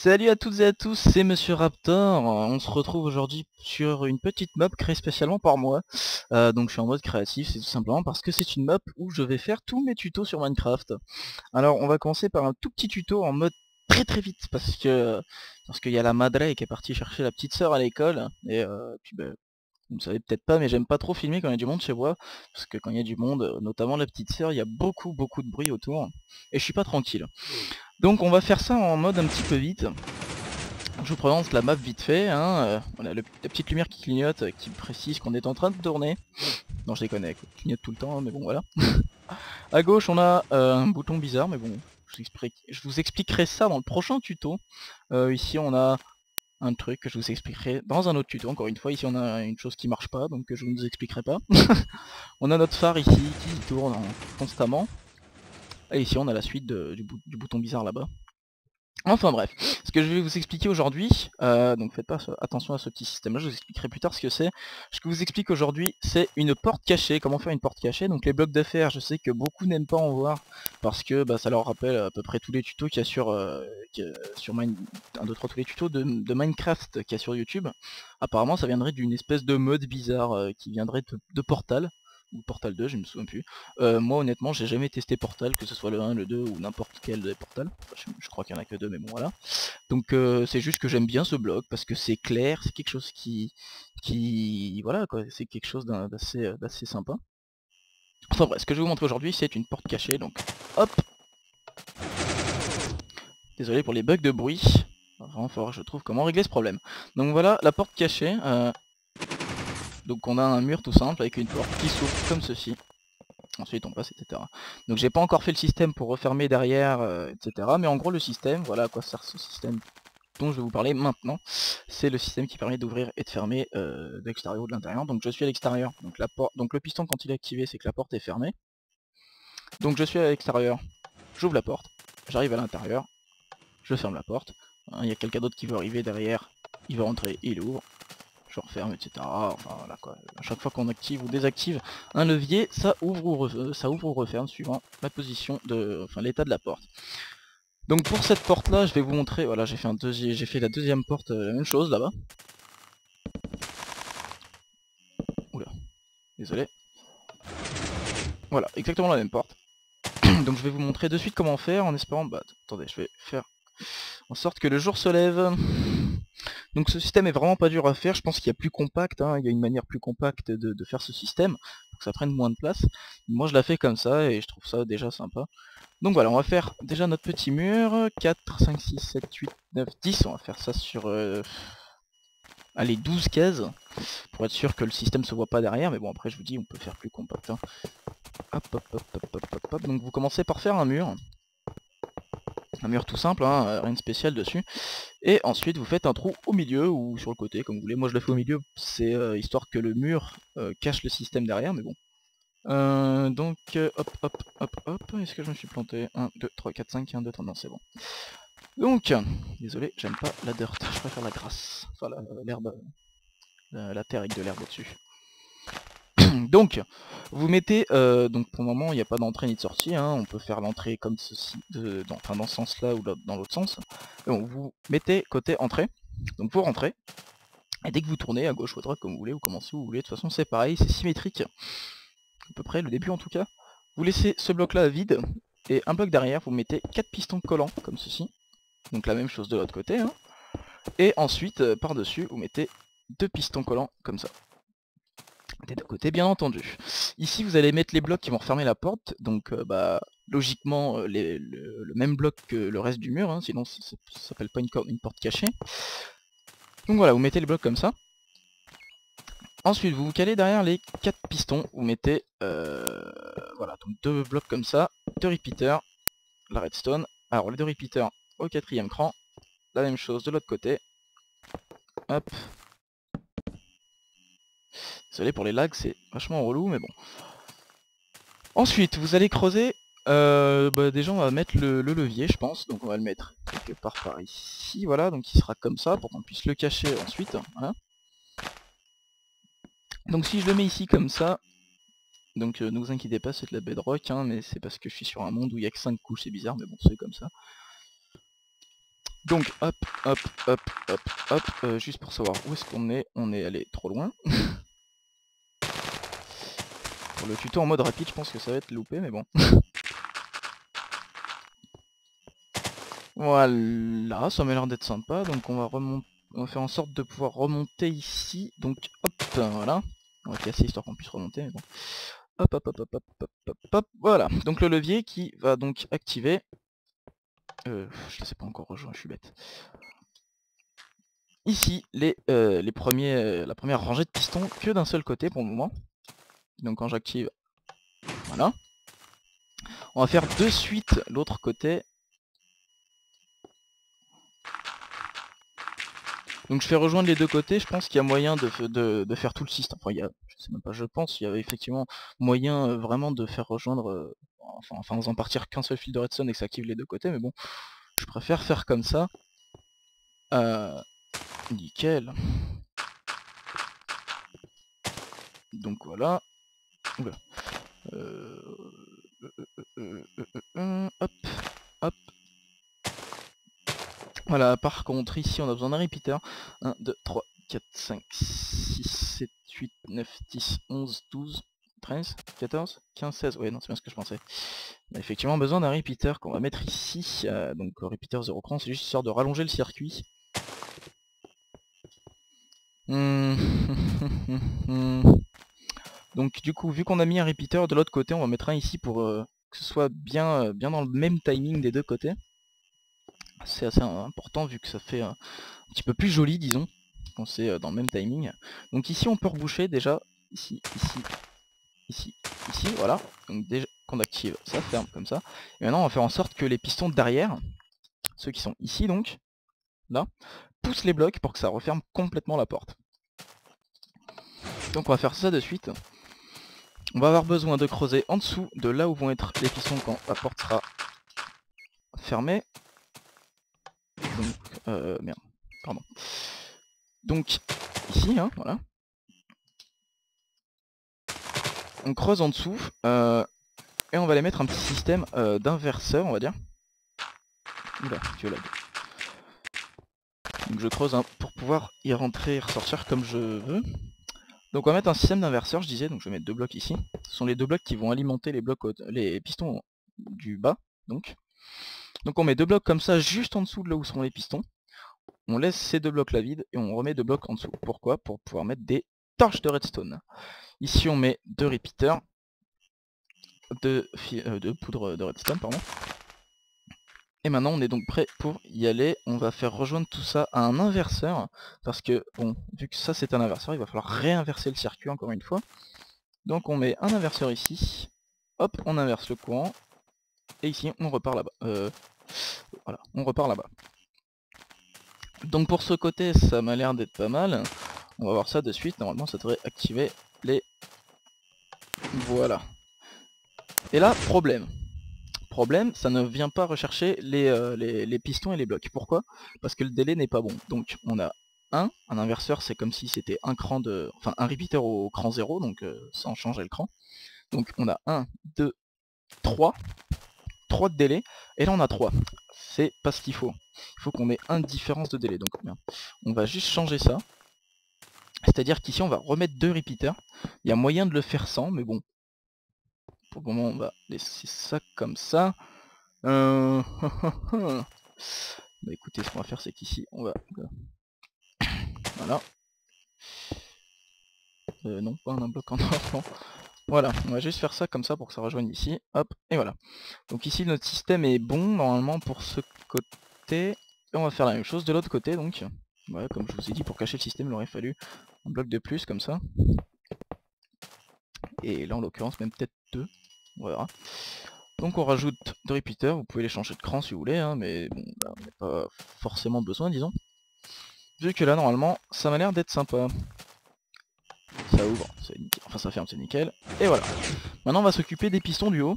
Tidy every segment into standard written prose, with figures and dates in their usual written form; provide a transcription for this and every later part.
Salut à toutes et à tous, c'est Monsieur Raptor. On se retrouve aujourd'hui sur une petite map créée spécialement par moi. Donc je suis en mode créatif, c'est tout simplement parce que c'est une map où je vais faire tous mes tutos sur Minecraft. Alors on va commencer par un tout petit tuto en mode très vite parce qu'il y a la madre qui est partie chercher la petite sœur à l'école et puis vous ne savez peut-être pas, mais j'aime pas trop filmer quand il y a du monde chez moi, parce que quand il y a du monde, notamment la petite sœur, il y a beaucoup de bruit autour, et je suis pas tranquille. Donc on va faire ça en mode un petit peu vite. Je vous présente la map vite fait, hein. Voilà, la petite lumière qui clignote, qui précise qu'on est en train de tourner. Non, je déconne, elle clignote tout le temps, hein, mais bon voilà. À gauche on a un bouton bizarre, mais bon, je vous expliquerai ça dans le prochain tuto. Ici on a un truc que je vous expliquerai dans un autre tuto, encore une fois. Ici on a une chose qui marche pas, donc je ne vous expliquerai pas. On a notre phare ici qui tourne constamment. Et ici on a la suite du bouton bizarre là-bas. Enfin bref, ce que je vais vous expliquer aujourd'hui, donc faites pas attention à ce petit système là, je vous expliquerai plus tard ce que c'est. Ce que je vous explique aujourd'hui, c'est une porte cachée, comment faire une porte cachée. Donc les blocs de fer, je sais que beaucoup n'aiment pas en voir, parce que ça leur rappelle à peu près tous les tutos qu'il y a sur, tous les tutos de Minecraft qu'il y a sur YouTube. Apparemment ça viendrait d'une espèce de mode bizarre, qui viendrait de Portal, ou Portal 2, je me souviens plus. Moi honnêtement j'ai jamais testé Portal, que ce soit le 1, le 2 ou n'importe quel des Portal. Enfin, je crois qu'il y en a que deux, mais bon voilà. Donc c'est juste que j'aime bien ce bloc parce que c'est clair, c'est quelque chose qui voilà quoi, c'est quelque chose d'assez sympa. Enfin bref, ce que je vais vous montrer aujourd'hui c'est une porte cachée, donc hop. Désolé pour les bugs de bruit. Vraiment fort, je trouve comment régler ce problème. Donc voilà la porte cachée. Donc on a un mur tout simple avec une porte qui s'ouvre comme ceci. Ensuite on passe, etc. Donc j'ai pas encore fait le système pour refermer derrière, etc. Mais en gros le système, voilà à quoi sert ce système dont je vais vous parler maintenant. C'est le système qui permet d'ouvrir et de fermer de l'extérieur ou de l'intérieur. Donc je suis à l'extérieur. Donc le piston quand il est activé, c'est que la porte est fermée. Donc je suis à l'extérieur, j'ouvre la porte, j'arrive à l'intérieur, je ferme la porte. Il y a quelqu'un d'autre qui veut arriver derrière, il veut rentrer, il ouvre. Je referme, etc. Enfin voilà quoi. À chaque fois qu'on active ou désactive un levier, ça ouvre ou referme suivant la position enfin l'état de la porte. Donc pour cette porte là, je vais vous montrer. Voilà, j'ai fait la deuxième porte, la même chose là-bas. Oula, désolé. Voilà, exactement la même porte. Donc je vais vous montrer de suite comment faire en espérant. Attendez, je vais faire en sorte que le jour se lève. Donc ce système est vraiment pas dur à faire, je pense qu'il y a plus compact, hein, il y a une manière plus compacte de faire ce système, pour que ça prenne moins de place. Moi je la fais comme ça et je trouve ça déjà sympa. Donc voilà, on va faire déjà notre petit mur, 4, 5, 6, 7, 8, 9, 10, on va faire ça sur allez, 12 cases, pour être sûr que le système se voit pas derrière, mais bon après je vous dis on peut faire plus compact. Hein. Hop. Donc vous commencez par faire un mur tout simple, hein, rien de spécial dessus. Et ensuite vous faites un trou au milieu ou sur le côté comme vous voulez. Moi je le fais au milieu, c'est histoire que le mur cache le système derrière, mais bon. Hop, est-ce que je me suis planté? 1, 2, 3, 4, 5, 1, 2, 3, non c'est bon. Donc, désolé, j'aime pas la dirt, je préfère la grasse, enfin l'herbe, la terre avec de l'herbe au-dessus. Donc, vous mettez, donc pour le moment il n'y a pas d'entrée ni de sortie, hein, on peut faire l'entrée comme ceci, dans ce sens là ou dans l'autre sens. Donc vous mettez côté entrée, donc vous rentrez, et dès que vous tournez à gauche ou à droite comme vous voulez, ou commencez où vous voulez, de toute façon c'est pareil, c'est symétrique, à peu près, le début en tout cas. Vous laissez ce bloc là vide, et un bloc derrière, vous mettez 4 pistons collants, comme ceci, donc la même chose de l'autre côté, hein. Et ensuite, par-dessus, vous mettez 2 pistons collants, comme ça. Des deux côtés bien entendu. Ici vous allez mettre les blocs qui vont refermer la porte, donc logiquement le même bloc que le reste du mur, hein, sinon ça s'appelle pas une porte cachée. Donc voilà, vous mettez les blocs comme ça. Ensuite vous vous calez derrière les 4 pistons, vous mettez voilà, donc 2 blocs comme ça, 2 repeaters, la redstone. Alors les 2 repeaters au 4ème cran, la même chose de l'autre côté. Hop. Désolé pour les lags, c'est vachement relou, mais bon. Ensuite, vous allez creuser. Déjà, on va mettre le levier, je pense. Donc, on va le mettre quelque part par ici. Voilà, donc il sera comme ça pour qu'on puisse le cacher ensuite. Voilà. Donc, si je le mets ici comme ça, donc ne vous inquiétez pas, c'est de la bedrock, hein, mais c'est parce que je suis sur un monde où il n'y a que 5 couches, c'est bizarre, mais bon, c'est comme ça. Donc hop, hop, hop, hop, hop, juste pour savoir où est-ce qu'on est, on est allé trop loin. Pour le tuto en mode rapide, je pense que ça va être loupé, mais bon. Voilà, ça m'a l'air d'être sympa, donc on va faire en sorte de pouvoir remonter ici, donc hop, voilà. On va casser histoire qu'on puisse remonter, mais bon. Hop, hop, hop, hop, hop, hop, hop, hop, voilà. Donc le levier qui va donc activer... je ne sais pas encore rejoindre, je suis bête. Ici, la première rangée de pistons que d'un seul côté pour le moment. Donc quand j'active, voilà. On va faire de suite l'autre côté. Donc je fais rejoindre les deux côtés, je pense qu'il y a moyen de faire tout le système. Enfin, je sais même pas, je pense, il y avait effectivement moyen vraiment de faire rejoindre, en faisant partir qu'un seul fil de redstone et que ça active les deux côtés, mais bon, je préfère faire comme ça. Nickel. Donc voilà. Oula. Hop, hop. Voilà, par contre, ici on a besoin d'un repeater. 1, 2, 3, 4, 5, 6, 7, 8, 9, 10, 11, 12, 13, 14, 15, 16. Ouais, non, c'est bien ce que je pensais. On a effectivement besoin d'un repeater qu'on va mettre ici. Donc, repeater 0 cran, c'est juste histoire de rallonger le circuit. Donc, du coup, vu qu'on a mis un repeater de l'autre côté, on va mettre un ici pour que ce soit bien dans le même timing des deux côtés. C'est assez important vu que ça fait un petit peu plus joli, disons, quand c'est dans le même timing. Donc ici on peut reboucher déjà, ici, ici, ici, ici, voilà. Donc déjà qu'on active, ça ferme comme ça. Et maintenant on va faire en sorte que les pistons derrière, ceux qui sont ici donc, là, poussent les blocs pour que ça referme complètement la porte. Donc on va faire ça de suite. On va avoir besoin de creuser en dessous de là où vont être les pistons quand la porte sera fermée. Donc, merde, pardon. Donc, ici, hein, voilà. On creuse en dessous, et on va les mettre un petit système d'inverseur, on va dire. Oula, tu lag. Donc je creuse pour pouvoir y rentrer et ressortir comme je veux. Donc on va mettre un système d'inverseur, je disais, donc je vais mettre deux blocs ici. Ce sont les deux blocs qui vont alimenter les pistons du bas, donc. Donc on met deux blocs comme ça juste en dessous de là où seront les pistons. On laisse ces deux blocs là vides et on remet deux blocs en dessous. Pourquoi? Pour pouvoir mettre des torches de redstone. Ici on met deux repeaters, de poudre de redstone, pardon. Et maintenant on est donc prêt pour y aller. On va faire rejoindre tout ça à un inverseur. Parce que, bon, vu que ça c'est un inverseur, il va falloir réinverser le circuit encore une fois. Donc on met un inverseur ici. Hop, on inverse le courant. Et ici on repart là-bas. Voilà, on repart là-bas. Donc pour ce côté ça m'a l'air d'être pas mal. On va voir ça de suite. Normalement ça devrait activer les... Voilà. Et là, problème, ça ne vient pas rechercher les pistons et les blocs. Pourquoi? Parce que le délai n'est pas bon. Donc on a un inverseur, c'est comme si c'était un cran de... Enfin un repeater au cran 0, donc sans changer le cran. Donc on a 1, 2, 3 de délai, et là on a 3. C'est pas ce qu'il faut. Il faut qu'on ait une différence de délai. Donc bien, on va juste changer ça. C'est-à-dire qu'ici on va remettre 2 repeaters. Il y a moyen de le faire sans, mais bon. Pour le moment on va laisser ça comme ça. Bah écoutez, ce qu'on va faire c'est qu'ici on va... Voilà. Non, pas un bloc en or. Voilà, on va juste faire ça comme ça pour que ça rejoigne ici. Hop, et voilà. Donc ici notre système est bon normalement pour ce côté. Et on va faire la même chose de l'autre côté donc. Voilà, comme je vous ai dit, pour cacher le système il aurait fallu un bloc de plus comme ça. Et là en l'occurrence même peut-être deux. On verra. Donc on rajoute deux repeaters, vous pouvez les changer de cran si vous voulez, hein, mais bon, là, on n'a pas forcément besoin disons. Vu que là normalement ça m'a l'air d'être sympa. Ça ouvre, enfin ça ferme, c'est nickel. Et voilà. Maintenant on va s'occuper des pistons du haut.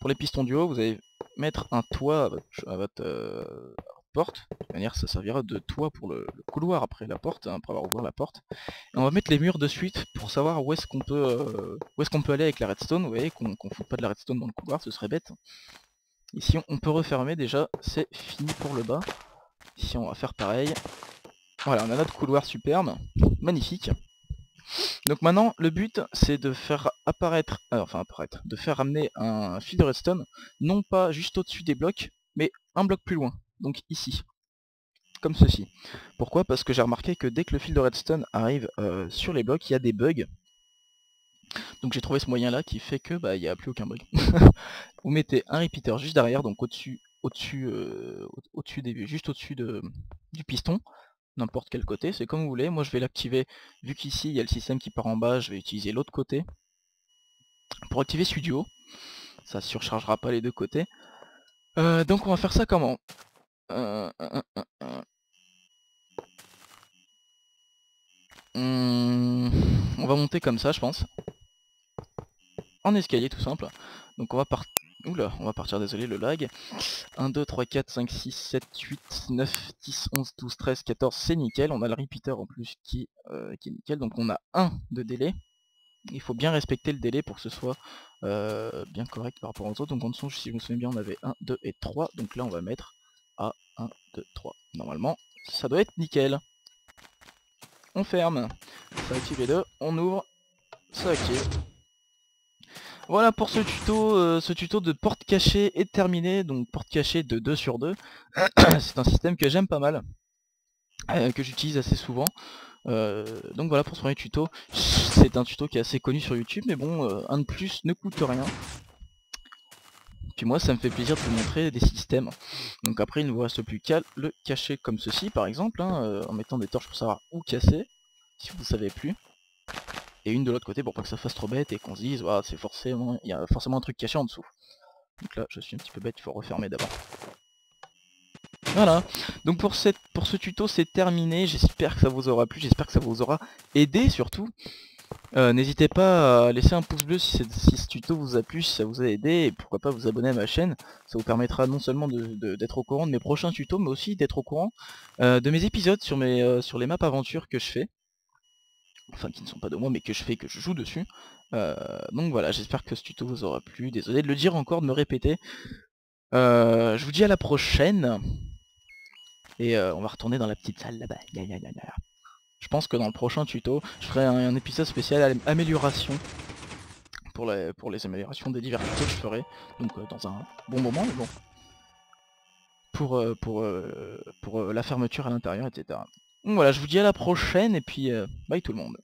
Pour les pistons du haut, vous allez mettre un toit à votre porte. De toute manière ça servira de toit pour le couloir après la porte, hein, après avoir ouvert la porte. Et on va mettre les murs de suite pour savoir où est-ce qu'on peut aller avec la redstone. Vous voyez qu'on fout pas de la redstone dans le couloir, ce serait bête. Ici on peut refermer déjà, c'est fini pour le bas. Ici on va faire pareil. Voilà, on a notre couloir superbe, magnifique. Donc maintenant le but c'est de faire apparaître, de faire ramener un fil de redstone, non pas juste au-dessus des blocs, mais un bloc plus loin, donc ici, comme ceci. Pourquoi? Parce que j'ai remarqué que dès que le fil de redstone arrive sur les blocs, il y a des bugs. Donc j'ai trouvé ce moyen là qui fait que il n'y a plus aucun bug. Vous mettez un repeater juste derrière, donc juste au-dessus du piston, n'importe quel côté, c'est comme vous voulez. Moi je vais l'activer, vu qu'ici il y a le système qui part en bas, je vais utiliser l'autre côté. Pour activer celui du haut, ça surchargera pas les deux côtés. Donc on va faire ça comment? On va monter comme ça je pense. En escalier tout simple. Donc on va partir. Oula, on va partir, désolé le lag. 1, 2, 3, 4, 5, 6, 7, 8, 9, 10, 11, 12, 13, 14, c'est nickel. On a le repeater en plus qui est nickel. Donc on a 1 de délai. Il faut bien respecter le délai pour que ce soit bien correct par rapport aux autres. Donc en dessous, si je me souviens bien, on avait 1, 2 et 3. Donc là on va mettre à 1, 2, 3. Normalement, ça doit être nickel. On ferme. Ça active les deux. On ouvre. Ça active. Voilà pour ce tuto de porte cachée est terminé, donc porte cachée de 2 sur 2. C'est un système que j'aime pas mal, que j'utilise assez souvent. Donc voilà pour ce premier tuto. C'est un tuto qui est assez connu sur YouTube, mais bon, un de plus ne coûte rien. Puis moi ça me fait plaisir de vous montrer des systèmes. Donc après il ne vous reste plus qu'à le cacher comme ceci par exemple, hein, en mettant des torches pour savoir où casser, si vous ne savez plus. Et une de l'autre côté pour pas que ça fasse trop bête et qu'on se dise ah, c'est forcément, il y a forcément un truc caché en dessous. Donc là je suis un petit peu bête, il faut refermer d'abord. Voilà, donc pour ce tuto c'est terminé, j'espère que ça vous aura plu, j'espère que ça vous aura aidé surtout. N'hésitez pas à laisser un pouce bleu si ce tuto vous a plu, si ça vous a aidé, et pourquoi pas vous abonner à ma chaîne. Ça vous permettra non seulement d'être au courant de mes prochains tutos, mais aussi d'être au courant de mes épisodes sur les maps aventures que je fais. Enfin qui ne sont pas de moi mais que je joue dessus. Donc voilà, j'espère que ce tuto vous aura plu, désolé de le dire encore, de me répéter. Je vous dis à la prochaine. Et on va retourner dans la petite salle là-bas. Je pense que dans le prochain tuto, je ferai un épisode spécial amélioration. Pour les améliorations des divers tutos que je ferai. Donc dans un bon moment, mais bon. Pour la fermeture à l'intérieur, etc. Donc voilà, je vous dis à la prochaine et puis bye tout le monde.